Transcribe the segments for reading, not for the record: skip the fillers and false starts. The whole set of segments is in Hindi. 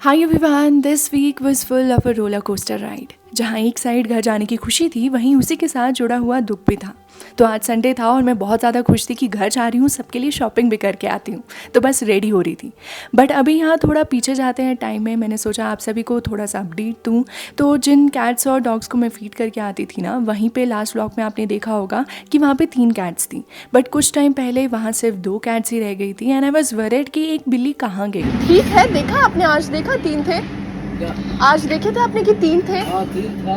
Hi everyone, this week was full of a roller coaster ride. जहाँ एक साइड घर जाने की खुशी थी, वहीं उसी के साथ जुड़ा हुआ दुख भी था। तो आज संडे था और मैं बहुत ज़्यादा खुश थी कि घर जा रही हूँ, सबके लिए शॉपिंग भी करके आती हूँ। तो बस रेडी हो रही थी। बट अभी यहाँ थोड़ा पीछे जाते हैं टाइम में, मैंने सोचा आप सभी को थोड़ा सा अपडेट दूँ। तो जिन कैट्स और डॉग्स को मैं फीड करके आती थी ना, वहीं पे लास्ट व्लॉग में आपने देखा होगा कि वहाँ पे 3 कैट्स थी। बट कुछ टाइम पहले वहाँ सिर्फ 2 कैट्स ही रह गई थी एंड आई वॉज वरिड कि एक बिल्ली कहाँ गई। ठीक है, देखा आपने, आज देखा 3 थे। आज देखे थे आपने कि 3 थे। हाँ ठीक था।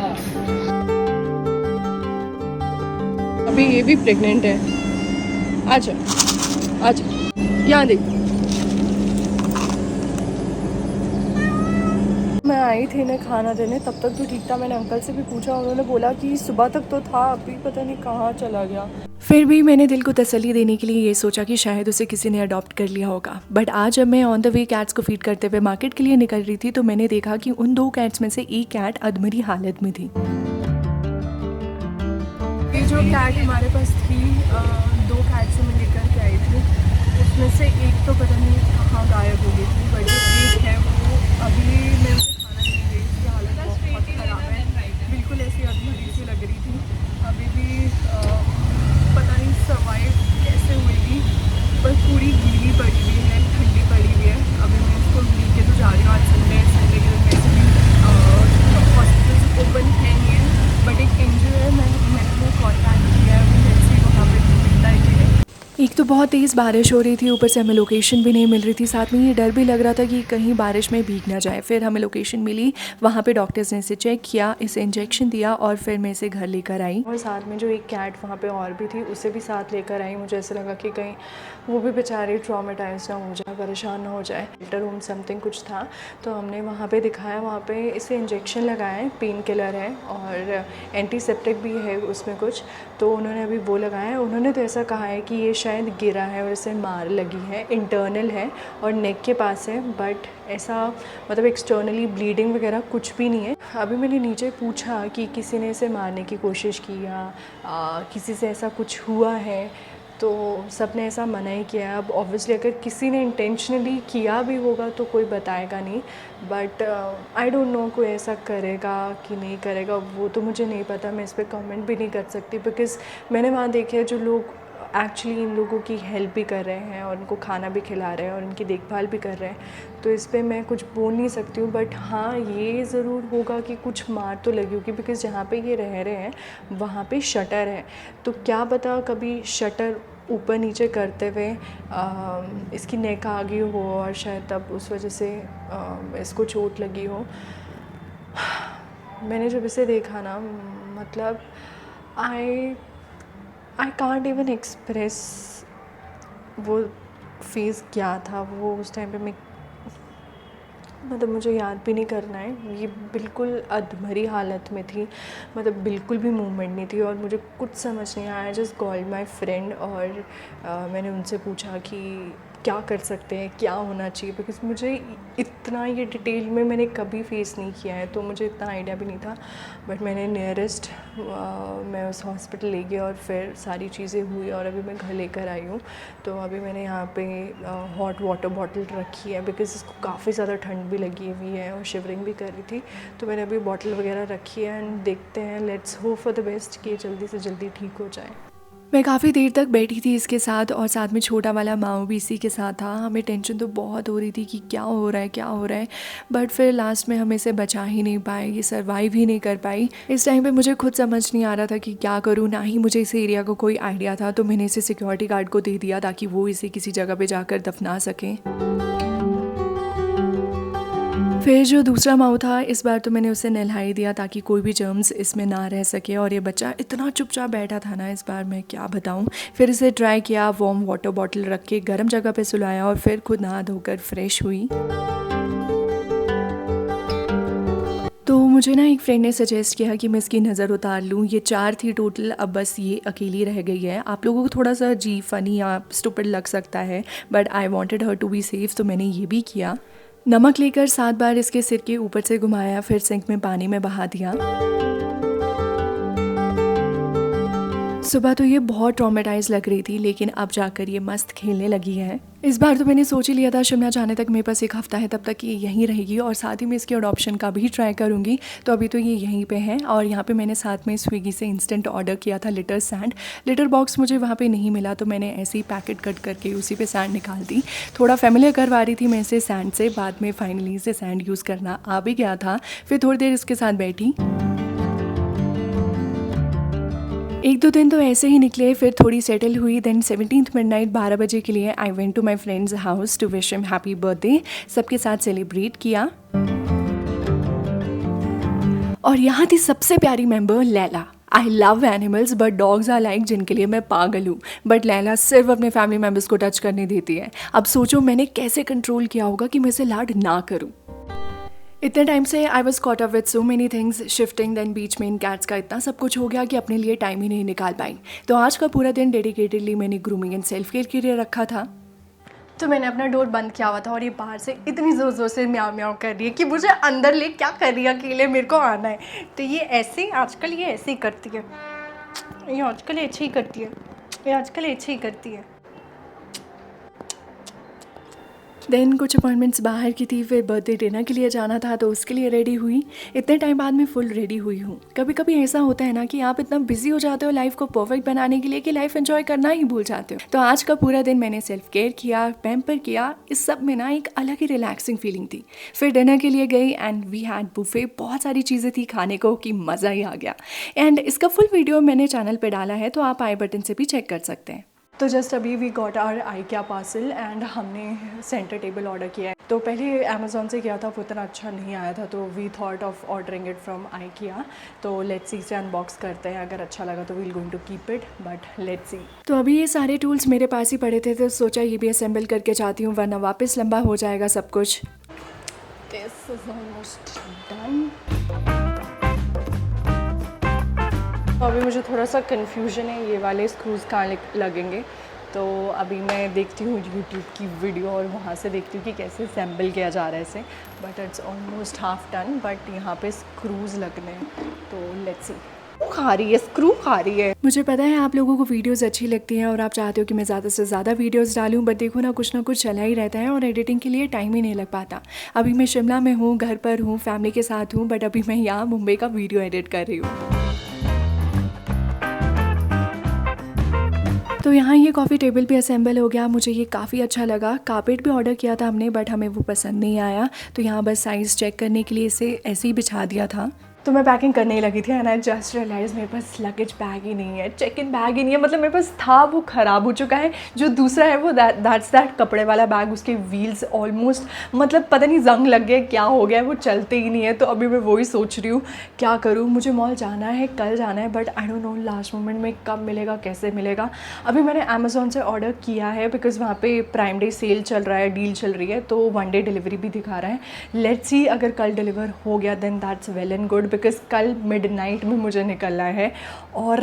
अभी ये भी प्रेग्नेंट है। आजा आजा, यहाँ देख। मैं आई थी इन्हें खाना देने, तब तक तो ठीक था। मैंने अंकल से भी पूछा, उन्होंने बोला कि सुबह तक तो था, अभी पता नहीं कहाँ चला गया। फिर भी मैंने दिल को तसल्ली देने के लिए ये सोचा कि शायद उसे किसी ने अडॉप्ट कर लिया होगा। बट आज जब मैं ऑन द वे कैट्स को फीड करते हुए मार्केट के लिए निकल रही थी, तो मैंने देखा कि उन 2 कैट्स में से एक कैट अधमरी हालत में थी। ये जो कैट हमारे पास थी, 2 कैट से मैं लेकर के आई थी, उसमें से एक तो पता नहीं कहाँ गायब हो गई थी। बट जो एक है वो अभी मैं उसे खाना नहीं दे रही, उसकी हालत बहुत ख़राब है, बिल्कुल ऐसी अधमरी सी लग रही थी। अभी भी पता नहीं सर्वाइव कैसे हुई, पर पूरी गीली पड़ी हुई है, ठंडी पड़ी हुई है। अभी मैं इसको लेके तो जा रही हूँ, आज संडे के दिन वैसे भी हॉस्पिटल्स ओपन है नहीं है। बट एक एनजीओ है, मैंने कॉन्टैक्ट किया है, लेट्स सी वहाँ पे मिलता है कि नहीं। एक तो बहुत तेज़ बारिश हो रही थी, ऊपर से हमें लोकेशन भी नहीं मिल रही थी। साथ में ये डर भी लग रहा था कि कहीं बारिश में भीग ना जाए। फिर हमें लोकेशन मिली, वहाँ पे डॉक्टर्स ने इसे चेक किया, इसे इंजेक्शन दिया और फिर मैं इसे घर लेकर आई। और साथ में जो एक कैट वहाँ पे और भी थी, उसे भी साथ लेकर आई। मुझे ऐसा लगा कि कहीं वो भी बेचारी ट्रॉमेटाइज ना हो जाए, परेशान ना हो जाए। शेल्टर रूम समथिंग कुछ था, तो हमने वहाँ पे दिखाया। वहाँ पे इसे इंजेक्शन लगाया है, पेन किलर है और एंटीसेप्टिक भी है उसमें कुछ। तो उन्होंने अभी वो लगाया है। उन्होंने तो ऐसा कहा है कि ये शायद गिरा है और इसे मार लगी है, इंटरनल है और नेक के पास है। बट ऐसा मतलब एक्सटर्नली ब्लीडिंग वगैरह कुछ भी नहीं है। अभी मैंने नीचे पूछा कि किसी ने इसे मारने की कोशिश की या किसी से ऐसा कुछ हुआ है, तो सब ने ऐसा मना ही किया। अब ऑब्वियसली अगर किसी ने इंटेंशनली किया भी होगा तो कोई बताएगा नहीं। बट आई डोंट नो कोई ऐसा करेगा कि नहीं करेगा, वो तो मुझे नहीं पता। मैं इस पर कमेंट भी नहीं कर सकती, बिकॉज़ मैंने वहाँ देखे हैं जो लोग एक्चुअली इन लोगों की हेल्प भी कर रहे हैं और उनको खाना भी खिला रहे हैं और उनकी देखभाल भी कर रहे हैं। तो इस पे मैं कुछ बोल नहीं सकती हूँ। बट हाँ, ये ज़रूर होगा कि कुछ मार तो लगी होगी, बिकॉज़ जहाँ पे ये रह रहे हैं वहाँ पे शटर है। तो क्या पता कभी शटर ऊपर नीचे करते हुए इसकी नेक आ गई हो और शायद तब उस वजह से इसको चोट लगी हो। मैंने जब इसे देखा ना, मतलब आई कांट इवन एक्सप्रेस वो फेस क्या था। वो उस टाइम पे मैं, मतलब मुझे याद भी नहीं करना है। ये बिल्कुल अधमरी हालत में थी, मतलब बिल्कुल भी मूवमेंट नहीं थी और मुझे कुछ समझ नहीं आया। जस्ट कॉल्ड माय फ्रेंड और मैंने उनसे पूछा कि क्या कर सकते हैं, क्या होना चाहिए, बिकॉज़ मुझे इतना ये डिटेल में मैंने कभी फेस नहीं किया है, तो मुझे इतना आइडिया भी नहीं था। बट मैंने नियरेस्ट मैं उस हॉस्पिटल ले गया और फिर सारी चीज़ें हुई और अभी मैं घर लेकर आई हूँ। तो अभी मैंने यहाँ पे हॉट वाटर बॉटल रखी है, बिकॉज़ इसको काफ़ी ज़्यादा ठंड भी लगी हुई है और शिवरिंग भी कर रही थी। तो मैंने अभी बॉटल वगैरह रखी है एंड देखते हैं, let's hope for the best कि जल्दी से जल्दी ठीक हो जाए। मैं काफ़ी देर तक बैठी थी इसके साथ और साथ में छोटा वाला माऊ भी इसी के साथ था। हमें टेंशन तो बहुत हो रही थी कि क्या हो रहा है, क्या हो रहा है। बट फिर लास्ट में हम इसे बचा ही नहीं पाए, ये सर्वाइव ही नहीं कर पाई। इस टाइम पे मुझे खुद समझ नहीं आ रहा था कि क्या करूँ, ना ही मुझे इस एरिया का कोई आइडिया था। तो मैंने इसे सिक्योरिटी गार्ड को दे दिया ताकि वो इसे किसी जगह पर जाकर दफना सकें। फिर जो दूसरा माऊ था, इस बार तो मैंने उसे नहला ही दिया ताकि कोई भी जर्म्स इसमें ना रह सके। और ये बच्चा इतना चुपचाप बैठा था ना, इस बार मैं क्या बताऊँ। फिर इसे ट्राई किया, वार्म वाटर बॉटल रख के गर्म जगह पे सुलाया और फिर खुद नहा धोकर फ्रेश हुई। तो मुझे ना एक फ्रेंड ने सजेस्ट किया कि मैं इसकी नज़र उतार लूँ। ये 4 थी टोटल, अब बस ये अकेली रह गई है। आप लोगों को थोड़ा सा जी फ़नी या स्टूपिड लग सकता है, but I wanted her to be safe, तो मैंने ये भी किया। नमक लेकर 7 बार इसके सिर के ऊपर से घुमाया, फिर सिंक में पानी में बहा दिया। सुबह तो ये बहुत ट्रॉमेटाइज लग रही थी, लेकिन अब जाकर ये मस्त खेलने लगी है। इस बार तो मैंने सोच ही लिया था शिमला जाने तक मेरे पास एक हफ्ता है, तब तक ये यहीं रहेगी और साथ ही मैं इसके अडॉप्शन का भी ट्राई करूँगी। तो अभी तो ये यहीं पे है और यहाँ पे मैंने साथ में स्विगी से इंस्टेंट ऑर्डर किया था लिटर सैंड। लिटर बॉक्स मुझे वहाँ पे नहीं मिला तो मैंने ऐसे ही पैकेट कट करके उसी पे सैंड निकाल दी। थोड़ा फेमिलियर करवा रही थी मैं इसे सैंड से, बाद में फाइनली इसे सैंड यूज़ करना आ भी गया था। फिर थोड़ी देर इसके साथ बैठी, 1-2 दिन तो ऐसे ही निकले, फिर थोड़ी सेटल हुई। देन 17th मिडनाइट 12 बजे के लिए I went to my friends house to wish him happy birthday. सबके साथ सेलिब्रेट किया और यहाँ थी सबसे प्यारी member Laila. I love animals but dogs are like जिनके लिए मैं पागल हूँ, बट लैला सिर्फ अपने फैमिली मेम्बर्स को टच करने देती है। अब सोचो मैंने कैसे कंट्रोल किया होगा कि मैं इसे लाड ना करूँ। इतने टाइम से I was caught up with so many things, shifting, then बीच में इन कैट्स का इतना सब कुछ हो गया कि अपने लिए टाइम ही नहीं निकाल पाई। तो आज का पूरा दिन डेडिकेटेडली मैंने ग्रूमिंग एंड सेल्फ केयर के लिए रखा था। तो मैंने अपना डोर बंद किया हुआ था और ये बाहर से इतनी ज़ोर ज़ोर से म्याऊं म्याऊं कर रही है कि मुझे अंदर ले क्या कर रही है, अकेले मेरे को आना है। तो ये ऐसे आजकल ये ऐसे ही करती है, ये आजकल ऐसे ही करती है, ये आजकल ऐसे ही करती है। देन कुछ अपॉइंटमेंट्स बाहर की थी, फिर बर्थडे डिनर के लिए जाना था तो उसके लिए रेडी हुई। इतने टाइम बाद मैं फुल रेडी हुई हूँ। कभी कभी ऐसा होता है ना कि आप इतना बिजी हो जाते हो लाइफ को परफेक्ट बनाने के लिए कि लाइफ एंजॉय करना ही भूल जाते हो। तो आज का पूरा दिन मैंने सेल्फ केयर किया, पैम्पर किया, इस सब में ना एक अलग ही रिलैक्सिंग फीलिंग थी। फिर डिनर के लिए गई एंड वी हैड बुफे, बहुत सारी चीज़ें थी खाने को कि मज़ा ही आ गया। एंड इसका फुल वीडियो मैंने चैनल पर डाला है तो आप आई बटन से भी चेक कर सकते हैं। तो जस्ट अभी we got our IKEA parcel and हमने सेंटर टेबल ऑर्डर किया है। तो पहले अमेज़ॉन से किया था, वो इतना अच्छा नहीं आया था, तो we thought of ordering it from IKEA। तो लेट्स सी इसे अनबॉक्स करते हैं, अगर अच्छा लगा तो we'll going to keep it, but let's see. तो अभी ये सारे टूल्स मेरे पास ही पड़े थे तो सोचा ये भी असेंबल करके चाहती हूँ, वरना वापस लंबा हो जाएगा सब कुछ। This is almost done. अभी मुझे थोड़ा सा कन्फ्यूजन है, ये वाले स्क्रूज़ कहाँ लगेंगे। तो अभी मैं देखती हूँ यूट्यूब की वीडियो और वहाँ से देखती हूँ कि कैसे असेंबल किया जा रहा है इसे। But it's almost half done, but यहाँ पे स्क्रूज़ लगने हैं, तो लेट्स सी। खा रही है, स्क्रू खा रही है। मुझे पता है आप लोगों को वीडियोस अच्छी लगती हैं और आप चाहते हो कि मैं ज़्यादा से ज़्यादा वीडियोस डालूं, बट देखो ना कुछ चला ही रहता है और एडिटिंग के लिए टाइम ही नहीं लग पाता। अभी मैं शिमला में हूँ, घर पर हूँ, फैमिली के साथ हूँ, बट अभी मैं यहाँ मुंबई का वीडियो एडिट कर रही हूँ। तो यहाँ ये कॉफ़ी टेबल भी असेंबल हो गया, मुझे ये काफ़ी अच्छा लगा। कारपेट भी ऑर्डर किया था हमने, बट हमें वो पसंद नहीं आया, तो यहाँ बस साइज़ चेक करने के लिए इसे ऐसे ही बिछा दिया था। तो मैं पैकिंग करने ही लगी थी एंड आई जस्ट रियलाइज मेरे पास लगेज बैग ही नहीं है, चेक इन बैग ही नहीं है। मतलब मेरे पास था, वो ख़राब हो चुका है। जो दूसरा है वो दैट्स दैट कपड़े वाला बैग, उसके व्हील्स ऑलमोस्ट मतलब पता नहीं जंग लग गया, क्या हो गया है, वो चलते ही नहीं है। तो अभी मैं वही सोच रही हूँ क्या करूँ। मुझे मॉल जाना है, कल जाना है, but I don't know last moment में कब मिलेगा, कैसे मिलेगा। अभी मैंने अमेज़ॉन से ऑर्डर किया है बिकॉज़ वहाँ पे प्राइम डे सेल चल रहा है, डील चल रही है, तो 1 डे डिलीवरी भी दिखा रहा है। लेट्स सी, अगर कल डिलीवर हो गया then that's well and good, because कल मिडनाइट में मुझे निकलना है और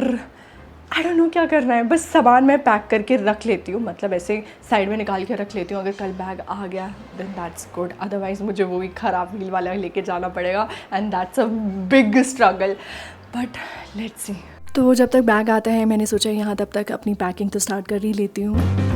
आई डोंट नो क्या करना है। बस सामान मैं पैक करके रख लेती हूँ, मतलब ऐसे साइड में निकाल के रख लेती हूँ। अगर कल बैग आ गया देन दैट्स गुड, अदरवाइज़ मुझे वही ख़राब व्हील वाला लेके जाना पड़ेगा and that's a big struggle, but let's see. तो जब तक बैग आता है मैंने सोचा यहाँ तब तक अपनी पैकिंग तो स्टार्ट कर ही लेती हूँ।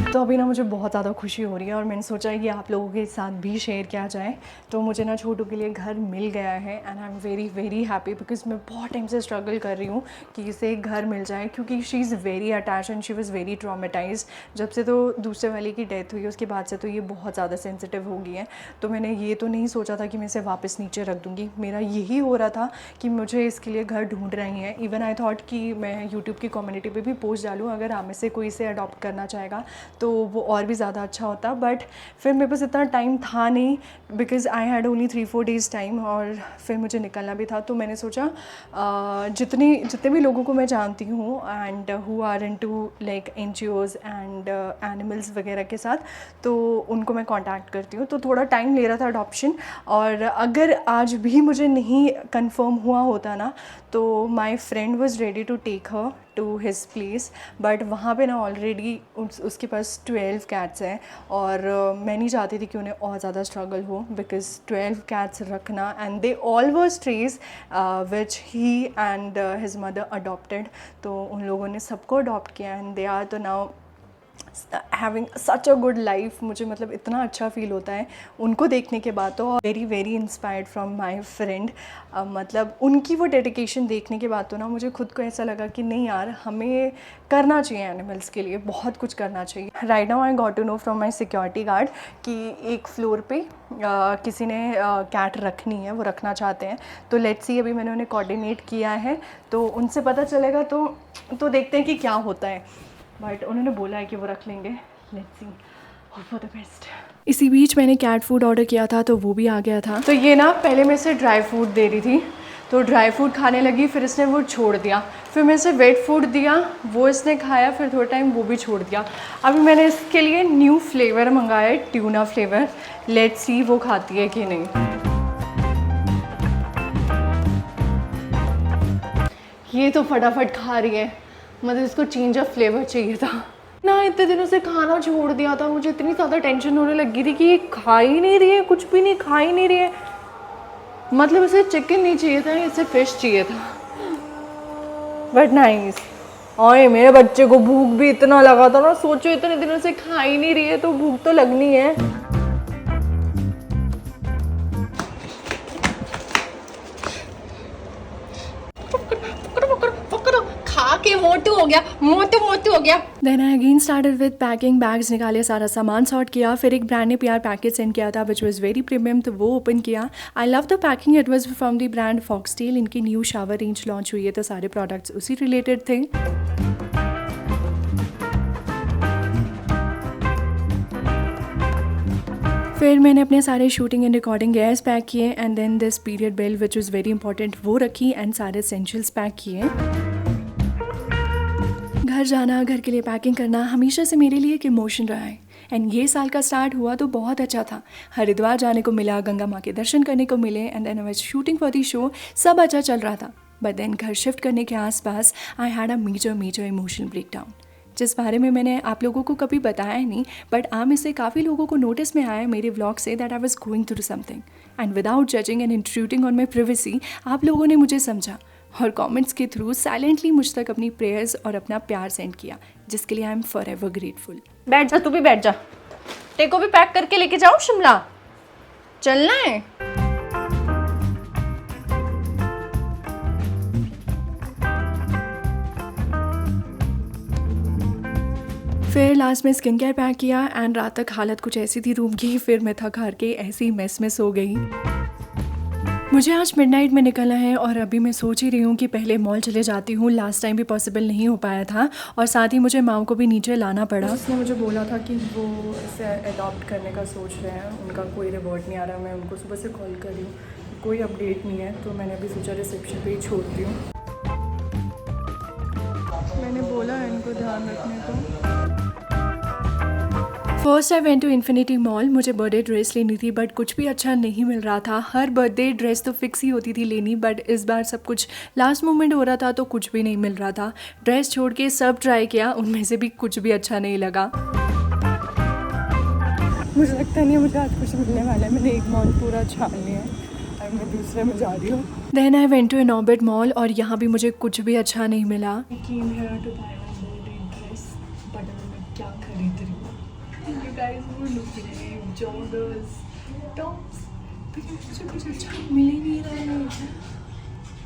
तो अभी ना मुझे बहुत ज़्यादा खुशी हो रही है और मैंने सोचा है कि आप लोगों के साथ भी शेयर किया जाए। तो मुझे ना छोटू के लिए घर मिल गया है and I am very very happy, because मैं बहुत टाइम से स्ट्रगल कर रही हूँ कि इसे एक घर मिल जाए, क्योंकि she is very attach and she was very traumatise. जब से तो दूसरे वाले की डेथ हुई उसके बाद से तो ये बहुत ज़्यादा सेंसिटिव हो गई है। तो मैंने ये तो नहीं सोचा था कि मैं इसे वापस नीचे रख दूँगी। मेरा यही हो रहा था कि मुझे इसके लिए घर ढूंढ रही हैं। इवन आई थॉट कि मैं यूट्यूब की कम्युनिटी पे भी पोस्ट डालूँ, अगर आप में से कोई इसे अडॉप्ट करना चाहेगा तो वो और भी ज़्यादा अच्छा होता। बट फिर मेरे पास इतना टाइम था नहीं, because I had only 3-4 days time और फिर मुझे निकलना भी था। तो मैंने सोचा जितने भी लोगों को मैं जानती हूँ and who are into like NGOs and animals वगैरह के साथ, तो उनको मैं कांटेक्ट करती हूँ। तो थोड़ा टाइम ले रहा था अडॉप्शन, और अगर आज भी मुझे नहीं कंफर्म हुआ होता ना तो my friend was ready to take her to his place, but वहाँ पे ना ऑलरेडी उसके पास 12 कैट्स हैं और मैं नहीं चाहती थी कि उन्हें और ज़्यादा स्ट्रगल हो, बिकॉज 12 कैट्स रखना and they all were esterase which he and his mother adopted. तो उन लोगों ने सबको अडॉप्ट किया एंड दे आर तो now having such a good life. मुझे मतलब इतना अच्छा फील होता है उनको देखने के बाद। तो very very inspired from my friend. मतलब उनकी वो डेडिकेशन देखने के बाद तो ना मुझे खुद को ऐसा लगा कि नहीं यार, हमें करना चाहिए एनिमल्स के लिए, बहुत कुछ करना चाहिए। Right now I got to know from my security guard कि एक फ्लोर पे किसी ने कैट रखनी है, वो रखना चाहते हैं। तो लेट्स सी, अभी मैंने उन्हें कोऑर्डिनेट किया है तो उनसे पता चलेगा। तो देखते हैं कि क्या होता है, बट उन्होंने बोला है कि वो रख लेंगे। Let's see, hope for the best. इसी बीच मैंने कैट फूड ऑर्डर किया था तो वो भी आ गया था। तो ये ना पहले मैं इसे ड्राई फूड दे रही थी, तो ड्राई फूड खाने लगी, फिर इसने वो छोड़ दिया। फिर मैं इसे वेट फूड दिया, वो इसने खाया, फिर थोड़ा टाइम वो भी छोड़ दिया। अभी मैंने इसके लिए न्यू फ्लेवर मंगाया है, ट्यूना फ्लेवर। लेट्स सी वो खाती है कि नहीं। ये तो फटाफट खा रही है, मतलब इसको चेंज ऑफ फ्लेवर चाहिए था ना। इतने दिनों से खाना छोड़ दिया था, मुझे इतनी ज़्यादा टेंशन होने लगी थी कि ये खा ही नहीं रही है, कुछ भी नहीं खा ही नहीं रही है। मतलब इसे चिकन नहीं चाहिए था, इसे फिश चाहिए था। But nice. और मेरे बच्चे को भूख भी इतना लगा था ना, सोचो इतने दिनों से खा ही नहीं रही है तो भूख तो लगनी है। मोटू हो गया। Then I again started with packing bags, निकाले, सारा सामान सॉर्ट किया। फिर एक ब्रांड ने PR पैकेज सेंड किया था which was very premium, तो वो ओपन किया। I love the packing, it was from the brand Foxtail। इनकी न्यू शावर रेंज लॉन्च हुई है तो सारे प्रोडक्ट्स उसी रिलेटेड थे। फिर मैंने अपने सारे shooting and recording gas pack किए and then this period bell which was very important वो रखी एंड सारे एसेंशियल्स पैक किए। घर जाना, घर के लिए पैकिंग करना हमेशा से मेरे लिए एक इमोशन रहा है एंड ये साल का स्टार्ट हुआ तो बहुत अच्छा था। हरिद्वार जाने को मिला, गंगा माँ के दर्शन करने को मिले and then I was shooting for the show, सब अच्छा चल रहा था। बट देन घर शिफ्ट करने के आसपास I had a major emotional breakdown, जिस बारे में मैंने आप लोगों को कभी बताया नहीं, बट आप में से काफ़ी लोगों को नोटिस में आया मेरे vlog say that I was going through something and without judging and intruding on my privacy आप लोगों ने मुझे समझा और कमेंट्स के थ्रू साइलेंटली मुझ तक अपनी प्रेयर्स और अपना प्यार सेंड किया, जिसके लिए आई एम फॉरएवर ग्रेटफुल। बैठ जा, तू भी बैठ जा, तेरे को भी पैक करके लेके जाओ शिमला, चलना है। फिर लास्ट में स्किन केयर पैक किया एंड रात तक हालत कुछ ऐसी थी रूम की, फिर मैं थक हार के ऐसी मेस में सो गई। मुझे आज मिडनाइट में निकलना है और अभी मैं सोच ही रही हूँ कि पहले मॉल चले जाती हूँ। लास्ट टाइम भी पॉसिबल नहीं हो पाया था और साथ ही मुझे माँ को भी नीचे लाना पड़ा। उसने मुझे बोला था कि वो इसे अडॉप्ट करने का सोच रहे हैं, उनका कोई रिवर्ट नहीं आ रहा। मैं उनको सुबह से कॉल कर रही हूँ, कोई अपडेट नहीं है, तो मैंने अभी सोचा रिसेप्शन पे ही छोड़ती हूँ। मैंने बोला है इनको ध्यान रखने को। First I went to Infinity mall. मुझे बर्थडे ड्रेस लेनी थी बट कुछ भी अच्छा नहीं मिल रहा था। हर बर्थडे ड्रेस तो फिक्स ही होती थी लेनी, बट इस बार सब कुछ लास्ट मोमेंट हो रहा था तो कुछ भी नहीं मिल रहा था। ड्रेस छोड़ के सब ट्राई किया, उनमें से भी कुछ भी अच्छा नहीं लगा। मुझे लगता नहीं है मुझे आज कुछ मिलने वाला है। मैंने एक मॉल पूरा छान लिया और मैं दूसरे में जा रही हूँ। Then I went to Inorbit mall और यहाँ भी मुझे कुछ भी अच्छा नहीं मिला। क्या खरीद रही हूँ? You guys were looking at joggers, tops, but मुझे कुछ अच्छा मिल ही नहीं रहा है।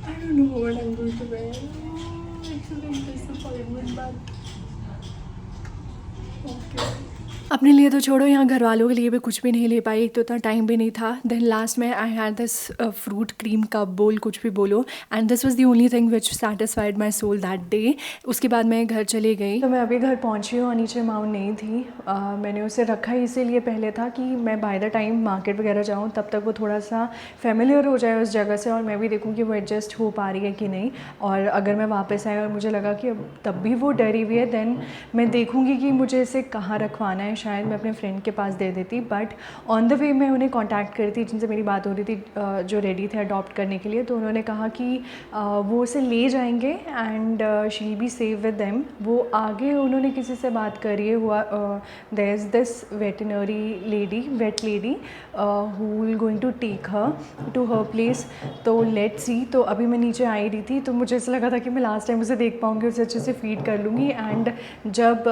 I don't know what I'm going to wear. It's a big disappointment, but okay. अपने लिए तो छोड़ो, यहाँ घर वालों के लिए भी कुछ भी नहीं ले पाई, एक तो इतना टाइम भी नहीं था। देन लास्ट में I had this fruit cream cup bowl, कुछ भी बोलो, and this was the only thing which satisfied my soul that day. उसके बाद मैं घर चली गई। तो मैं अभी घर पहुँची हूँ और नीचे माँ नहीं थी। मैंने उसे रखा ही इसीलिए पहले था कि मैं बाय द टाइम मार्केट वगैरह जाऊँ तब तक वो थोड़ा सा फेमिलियर हो जाए उस जगह से और मैं भी देखूँ कि वो एडजस्ट हो पा रही है कि नहीं। और अगर मैं वापस आई और मुझे लगा कि अब तब भी वो डरी हुई है, देन मैं देखूँगी कि मुझे इसे कहाँ रखवाना है, शायद मैं अपने फ्रेंड के पास दे देती, बट ऑन द वे मैं उन्हें कांटेक्ट करती जिनसे मेरी बात हो रही थी, जो रेडी थे अडॉप्ट करने के लिए। तो उन्होंने कहा कि वो उसे ले जाएंगे and she will be safe with them. वो आगे उन्होंने किसी से बात करी है, हुआ there is this veterinary lady, vet lady who will going to take her to her place. तो लेट्स सी। तो अभी मैं नीचे आई रही थी तो मुझे ऐसा लगा था कि मैं लास्ट टाइम उसे देख पाऊँगी, उसे अच्छे से फीड कर लूँगी एंड जब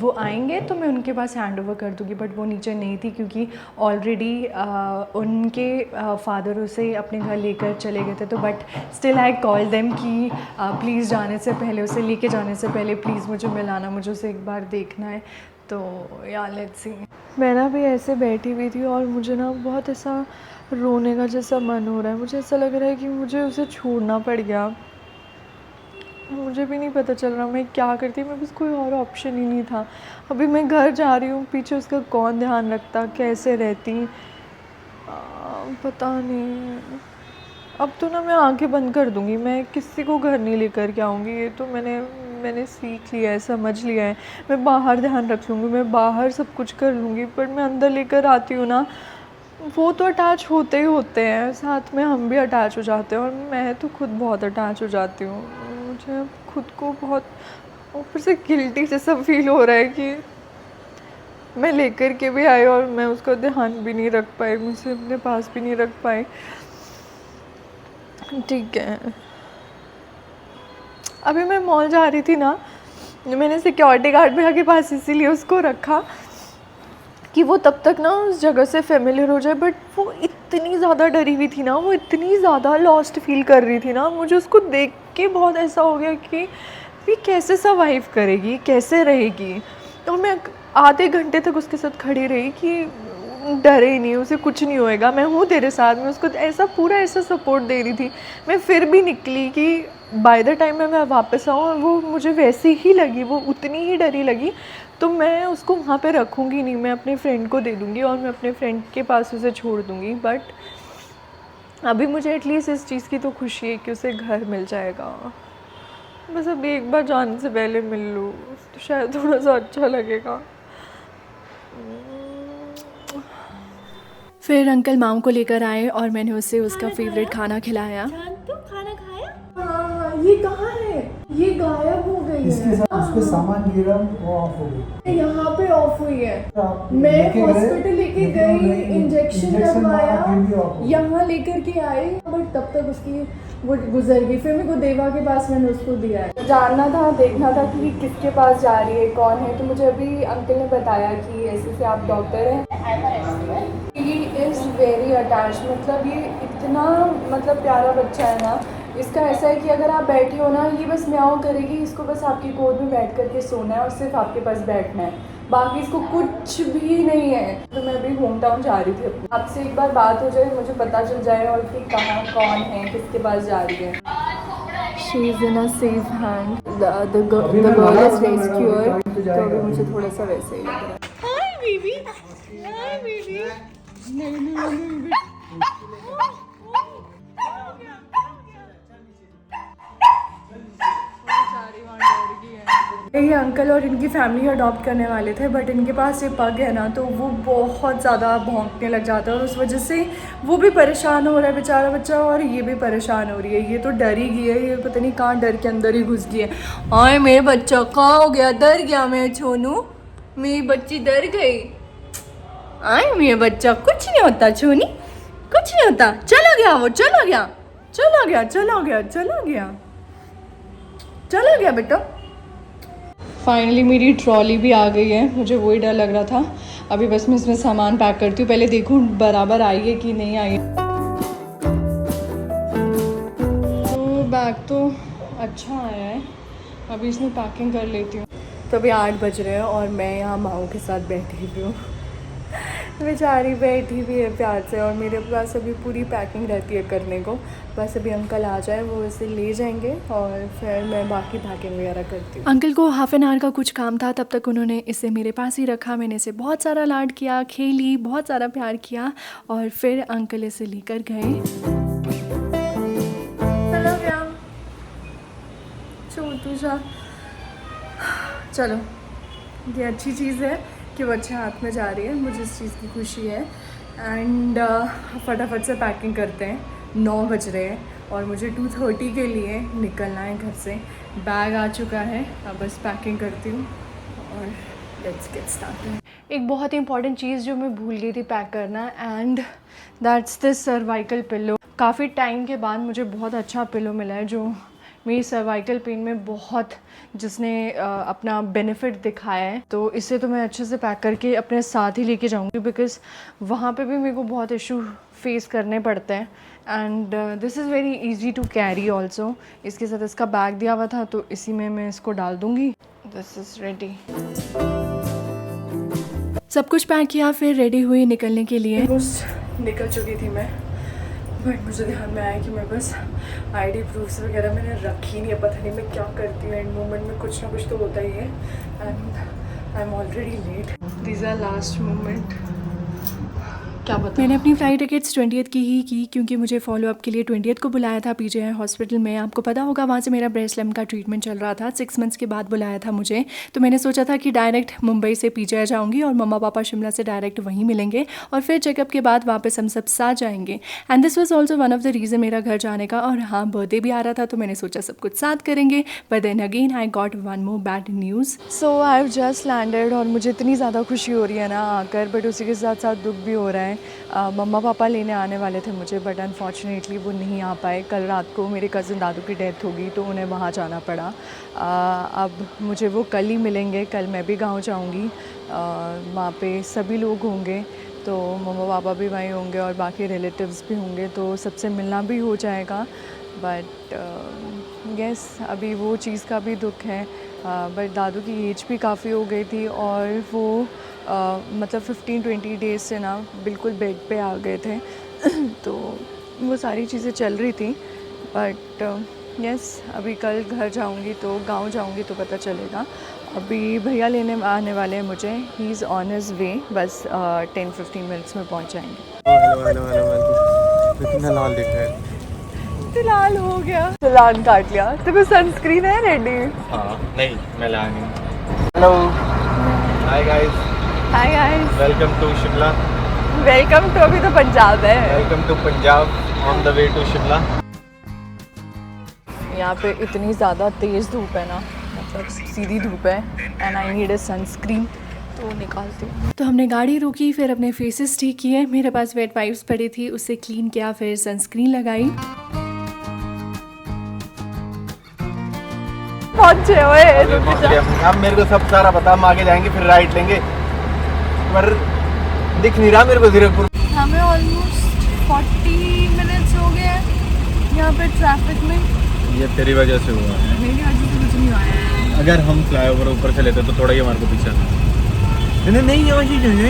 वो आएंगे तो मैं उनके पास हैंड ओवर कर दूँगी। बट वो नीचे नहीं थी क्योंकि ऑलरेडी उनके फादर उसे अपने घर लेकर चले गए थे। तो but still I call them कि प्लीज़ जाने से पहले, उसे लेके जाने से पहले प्लीज़ मुझे मिलाना, मुझे उसे एक बार देखना है। तो या लेट्स सी। मैं ना भी ऐसे बैठी हुई थी और मुझे ना बहुत ऐसा रोने का जैसा मन हो रहा है। मुझे ऐसा लग रहा है कि मुझे उसे छोड़ना पड़ गया। मुझे भी नहीं पता चल रहा मैं क्या करती, मेरे पास कोई और ऑप्शन ही नहीं था। अभी मैं घर जा रही हूँ, पीछे उसका कौन ध्यान रखता, कैसे रहती, पता नहीं। अब तो ना मैं आंखें बंद कर दूँगी, मैं किसी को घर नहीं लेकर के आऊँगी। ये तो मैंने सीख लिया है, समझ लिया है। मैं बाहर ध्यान रख लूँगी, मैं बाहर सब कुछ कर लूँगी, पर मैं अंदर लेकर आती हूँ ना, वो तो अटैच होते ही होते हैं, साथ में हम भी अटैच हो जाते हैं और मैं तो खुद बहुत अटैच हो जाती हूँ। मुझे खुद को बहुत ऊपर से गिल्टी जैसा फील हो रहा है कि मैं लेकर के भी आई और मैं उसका ध्यान भी नहीं रख पाई, मुझसे अपने पास भी नहीं रख पाई। ठीक है, अभी मैं मॉल जा रही थी ना, मैंने सिक्योरिटी गार्ड भैया के पास इसीलिए उसको रखा कि वो तब तक ना उस जगह से फेमिलियर हो जाए। बट वो इतनी ज़्यादा डरी हुई थी ना, वो इतनी ज़्यादा लॉस्ट फील कर रही थी ना, मुझे उसको देख के बहुत ऐसा हो गया कि ये कैसे सर्वाइव करेगी, कैसे रहेगी। तो मैं आधे घंटे तक उसके साथ खड़ी रही कि डरे ही नहीं, उसे कुछ नहीं होएगा, मैं हूँ तेरे साथ। मैं उसको ऐसा पूरा ऐसा सपोर्ट दे रही थी। मैं फिर भी निकली कि बाय द टाइम मैं वापस आऊँ और वो मुझे वैसी ही लगी, वो उतनी ही डरी लगी। तो मैं उसको वहाँ पे रखूँगी नहीं, मैं अपने फ्रेंड को दे दूँगी और मैं अपने फ्रेंड के पास उसे छोड़ दूँगी। बट अभी मुझे एटलीस्ट इस चीज़ की तो खुशी है कि उसे घर मिल जाएगा। बस अभी एक बार जाने से पहले मिल लूँ तो शायद थोड़ा सा अच्छा लगेगा। फिर अंकल माम को लेकर आए और मैंने उसे उसका फेवरेट खाना खिलाया। तो खाना खाया? हाँ, ये कहाँ है? ये गायब हो गई है। उसके सामान गिरा, वो ऑफ हो गई। यहाँ पे ऑफ हुई है। तो मैं हॉस्पिटल लेके गई, इंजेक्शन लगवाया, यहाँ लेकर के आई, बट तब तक उसकी वो गुजर गई। फिर मेरे को देवा के पास मैंने उसको दिया है। जानना था, देखना था कि किसके पास जा रही है, कौन है। तो मुझे अभी अंकल ने बताया कि ऐसे से आप डॉक्टर हैं। ही इज़ वेरी अटैच, मतलब ये इतना मतलब प्यारा बच्चा है ना। इसका ऐसा है कि अगर आप बैठे हो ना, ये बस म्याऊं करेगी, इसको बस आपकी गोद में बैठ करके सोना है और सिर्फ आपके पास बैठना है, बाकी इसको कुछ भी नहीं है। तो मैं अभी होम टाउन जा रही थी, आपसे एक बार बात हो जाए, मुझे पता चल जाए और कि कहाँ कौन है, किसके पास जा रही है। She is in a safe hand, the girl is rescuer. तो अभी मुझे थोड़ा सा वैसे ही लग रहा है। Hi baby, hi baby. ये अंकल और इनकी फैमिली अडॉप्ट करने वाले थे, बट इनके पास ये पग है ना, तो वो बहुत ज़्यादा भौंकने लग जाता है और उस वजह से वो भी परेशान हो रहा है बेचारा बच्चा और ये भी परेशान हो रही है। ये तो डर ही गई है, ये पता नहीं कहाँ डर के अंदर ही घुस गई है। आए मेरे बच्चा कहाँ हो गया, डर गया मैं छोनू, मेरी बच्ची डर गई। आए मेरे बच्चा, कुछ नहीं होता छोनी, कुछ नहीं होता, चला गया वो, चला गया, चला गया, चला गया, चला गया, चला गया बेटा। फाइनली मेरी ट्रॉली भी आ गई है, मुझे वही डर लग रहा था। अभी बस मैं इसमें सामान पैक करती हूँ, पहले देखूँ बराबर आई है कि नहीं आई है। तो बैग तो अच्छा आया है, अभी इसमें पैकिंग कर लेती हूँ। तो अभी 8 बज रहे हैं और मैं यहाँ माओ के साथ बैठी हुई हूँ। बेचारी बैठी भी है प्यार से और मेरे पास अभी पूरी पैकिंग रहती है करने को। बस अभी अंकल आ जाए, वो इसे ले जाएंगे और फिर मैं बाकी पैकिंग वगैरह करती हूँ। अंकल को हाफ एन आवर का कुछ काम था, तब तक उन्होंने इसे मेरे पास ही रखा। मैंने इसे बहुत सारा लाड किया, खेली, बहुत सारा प्यार किया और फिर अंकल इसे लेकर गए। छोटू सा, चलो ये अच्छी चीज़ है कि वो अच्छे हाथ में जा रही है, मुझे इस चीज़ की खुशी है। एंड फटाफट से पैकिंग करते हैं, 9 बज रहे हैं और मुझे 2:30 के लिए निकलना है घर से। बैग आ चुका है, अब बस पैकिंग करती हूँ और लेट्स गेट स्टार्टेड। एक बहुत ही इंपॉर्टेंट चीज़ जो मैं भूल गई थी पैक करना, and that's this cervical pillow. काफ़ी टाइम के बाद मुझे बहुत अच्छा पिलो मिला है जो मेरी सर्वाइकल पेन में बहुत, जिसने अपना बेनिफिट दिखाया है। तो इसे तो मैं अच्छे से पैक करके अपने साथ ही लेके जाऊंगी, बिकॉज़ वहाँ पे भी मेरे को बहुत इशू फेस करने पड़ते हैं। And this is very easy to carry also. इसके साथ इसका बैग दिया हुआ था तो इसी में मैं इसको डाल दूँगी। This is ready. सब कुछ पैक किया, फिर रेडी हुई निकलने के लिए। ऑलमोस्ट निकल चुकी थी मैं, बट मुझे ध्यान में आया कि मैं बस आईडी प्रूफ्स वगैरह मैंने रखी नहीं है। पता नहीं मैं क्या करती हूँ, एंड मोमेंट में कुछ ना कुछ तो होता ही है, and I am already late. These are last moment. क्या बताऊँ? मैंने अपनी फ़्लाइट टिकट्स 20th की ही की, क्योंकि मुझे फॉलोअप के लिए 20th को बुलाया था पीजीआई हॉस्पिटल में। आपको पता होगा वहाँ से मेरा ब्रेस्ट लम्प का ट्रीटमेंट चल रहा था। 6 मंथ्स के बाद बुलाया था मुझे, तो मैंने सोचा था कि डायरेक्ट मुंबई से पीजीआई जाऊँगी और मम्मा पापा शिमला से डायरेक्ट वहीं मिलेंगे और फिर चेकअप के बाद वापस हम सब साथ जाएंगे। And this was also one of the reason मेरा घर जाने का। और हाँ, बर्थडे भी आ रहा था तो मैंने सोचा सब कुछ साथ करेंगे, but then again I got one more bad news. So I have just landed और मुझे इतनी ज़्यादा खुशी हो रही है ना आकर, बट उसी के साथ साथ दुख भी हो रहा है। मम्मा पापा लेने आने वाले थे मुझे, बट अनफॉर्चुनेटली वो नहीं आ पाए। कल रात को मेरे कज़न दादू की डेथ होगी तो उन्हें वहाँ जाना पड़ा। अब मुझे वो कल ही मिलेंगे। कल मैं भी गांव जाऊँगी, वहाँ पे सभी लोग होंगे, तो मम्मा पापा भी वहीं होंगे और बाकी रिलेटिव्स भी होंगे, तो सबसे मिलना भी हो जाएगा। बट यस, अभी वो चीज़ का भी दुख है। बट दादू की एज भी काफ़ी हो गई थी और वो मतलब 15-20 डेज़ से ना बिल्कुल बेड पे आ गए थे तो वो सारी चीज़ें चल रही थी। बट यस, अभी कल घर जाऊंगी तो गांव जाऊंगी तो पता चलेगा। अभी भैया लेने आने वाले हैं मुझे, he is on his way, बस 10-15 मिनट्स में पहुंच जाएंगे। हेलो कितना लाल दिख रहा है। लाल हो गया, लाल काट लिया। तो फिर सनस्क्रीन है रेडी? हाँ नहीं, मैं ला नहीं। Hello, hi guys, hi guys, welcome to Shimla. Welcome to, अभी तो पंजाब है। Welcome to Punjab, on the way to Shimla. यहाँ पे इतनी ज़्यादा तेज़ धूप है ना, मतलब सीधी धूप है, and I need a sunscreen, तो निकालती हूँ। तो हमने गाड़ी रोकी, फिर अपने फेसेस ठीक किए। मेरे पास वेट वाइप्स पड़ी थी, उससे क्लीन किया, फिर सनस्क्रीन लगाई। पहुँचे हुए अब मेरे को सब सारा पता, हम आगे जाएंगे फिर राइट लेंगे, पर दिख नहीं रहा मेरे को जीरकपुर। हमें ऑलमोस्ट 40 मिनट्स हो गए हैं यहाँ पे ट्रैफिक में। ये तेरी वजह से हुआ है, मेरी वजह से कुछ नहीं हुआ है। अगर हम फ्लाईओवर ऊपर से लेते तो थोड़ा ही हमारे को पीछे आना। नहीं, यहाँ से चलना,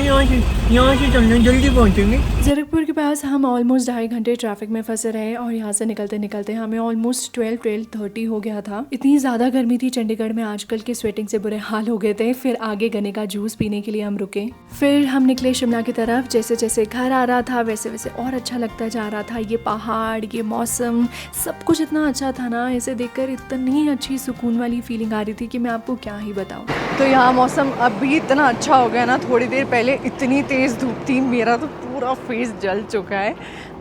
यहाँ से चलना, जल्दी पहुँचेंगे। जीरकपुर के पास हम ऑलमोस्ट 2.5 घंटे ट्रैफिक में फंसे रहे और यहाँ से निकलते निकलते हमें ऑलमोस्ट 12-12:30 हो गया था। इतनी ज़्यादा गर्मी थी चंडीगढ़ में, आजकल के स्वेटिंग से बुरे हाल हो गए थे। फिर आगे गन्ने का जूस पीने के लिए हम रुके, फिर हम निकले शिमला की तरफ। जैसे जैसे घर आ रहा था वैसे वैसे और अच्छा लगता जा रहा था। ये पहाड़, ये मौसम, सब कुछ इतना अच्छा था ना, इसे देखकर इतनी अच्छी सुकून वाली फीलिंग आ रही थी कि मैं आपको क्या ही बताऊँ। तो यहाँ मौसम अभी इतना अच्छा हो गया ना, थोड़ी देर पहले इतनी तेज़ धूप थी, मेरा तो पूरा फेस जल चुका है।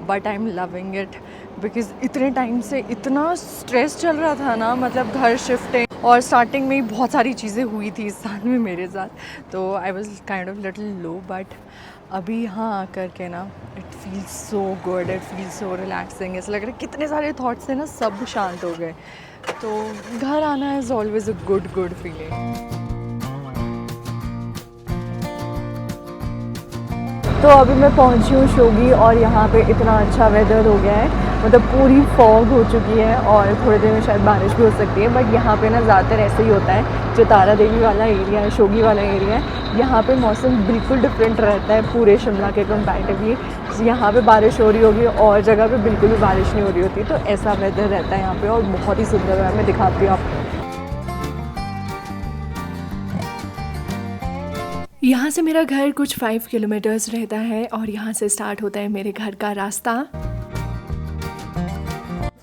But I am loving it, because इतने टाइम से इतना स्ट्रेस चल रहा था ना, मतलब घर शिफ्टिंग, और स्टार्टिंग में ही बहुत सारी चीज़ें हुई थी इस साल में मेरे साथ, तो I was kind of little low. But अभी यहाँ आकर के ना, it feels so good, it feels so relaxing. ऐसा लग रहा है कितने सारे थॉट्स थे ना, सब शांत हो गए। तो घर आना is always a good feeling. तो अभी मैं पहुंची हूँ शोगी, और यहाँ पे इतना अच्छा वेदर हो गया है, मतलब पूरी फॉग हो चुकी है और थोड़ी देर में शायद बारिश भी हो सकती है। बट यहाँ पे ना ज़्यादातर ऐसे ही होता है, जो तारा देवी वाला एरिया है, शोगी वाला एरिया है, यहाँ पे मौसम बिल्कुल डिफरेंट रहता है पूरे शिमला के कंपैरेटिवली। यहाँ पे बारिश हो रही होगी और जगह पे बिल्कुल भी बारिश नहीं हो रही होती, तो ऐसा वेदर रहता है यहाँ पे और बहुत ही सुंदर है। मैं दिखाती हूँ आपको। यहाँ से मेरा घर कुछ 5 किलोमीटर्स रहता है और यहाँ से स्टार्ट होता है मेरे घर का रास्ता।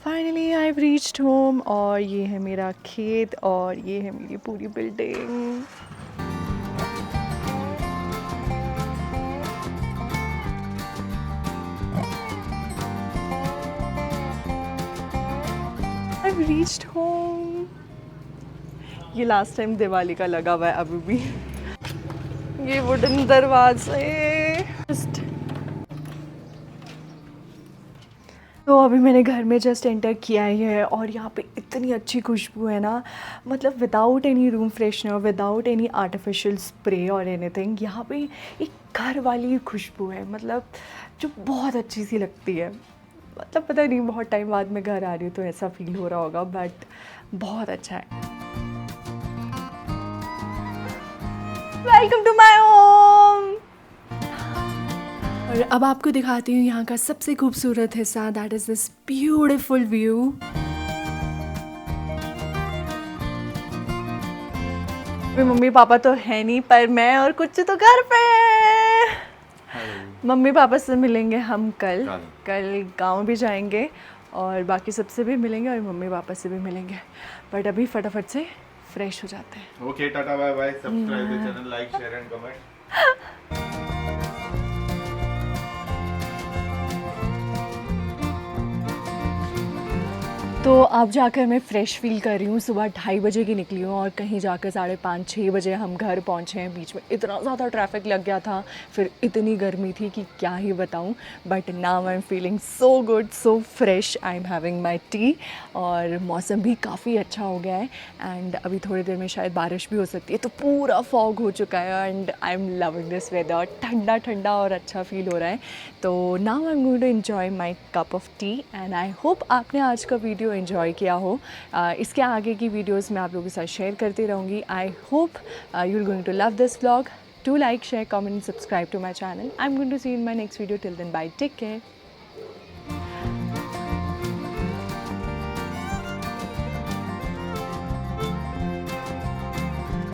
Finally I have reached home, और ये है मेरा खेत और ये है मेरी पूरी बिल्डिंग। Reached home. ये लास्ट टाइम दिवाली का लगा हुआ है अभी भी। ये वुडन दरवाजे। तो अभी मैंने घर में जस्ट एंटर किया ही है और यहाँ पे इतनी अच्छी खुशबू है ना, मतलब without any room freshener, without any artificial spray और एनीथिंग, यहाँ पे एक घर वाली खुशबू है, मतलब जो बहुत अच्छी सी लगती है। मतलब पता नहीं बहुत टाइम बाद मैं घर आ रही हूँ तो ऐसा फील हो रहा होगा, बट बहुत अच्छा है। Welcome to my home. और अब आपको दिखाती हूँ यहाँ का सबसे खूबसूरत हिस्सा, that is this beautiful view. Mummy papa तो है नहीं, पर मैं और कुछ तो घर पे हैं। मम्मी पापा से मिलेंगे हम कल गांव भी जाएंगे और बाकी सबसे भी मिलेंगे और मम्मी पापा से भी मिलेंगे, बट अभी फटाफट से फ्रेश हो जाते हैं। Okay, tata bye bye, subscribe the channel, like share and comment. तो अब जाकर मैं फ़्रेश फील कर रही हूँ। सुबह 2:30 बजे की निकली हूँ और कहीं जाकर 5:30-6 बजे हम घर पहुँचे हैं। बीच में इतना ज़्यादा ट्रैफिक लग गया था, फिर इतनी गर्मी थी कि क्या ही बताऊँ, but now I am feeling so good, so fresh. I am having my T और मौसम भी काफ़ी अच्छा हो गया है एंड अभी थोड़ी देर में शायद बारिश भी हो सकती है। तो पूरा फॉग हो चुका है and I am loving this weather. ठंडा ठंडा और अच्छा फील हो रहा है। तो now I am going to enjoy my cup of tea and I hope आपने आज का वीडियो एंजॉय किया हो। इसके आगे की वीडियोस मैं आप लोगों के साथ शेयर करती रहूँगी। I hope you are going to love this vlog. Do like, share, comment and subscribe to my channel. I'm going to see you in my next video. Till then, bye. Take care.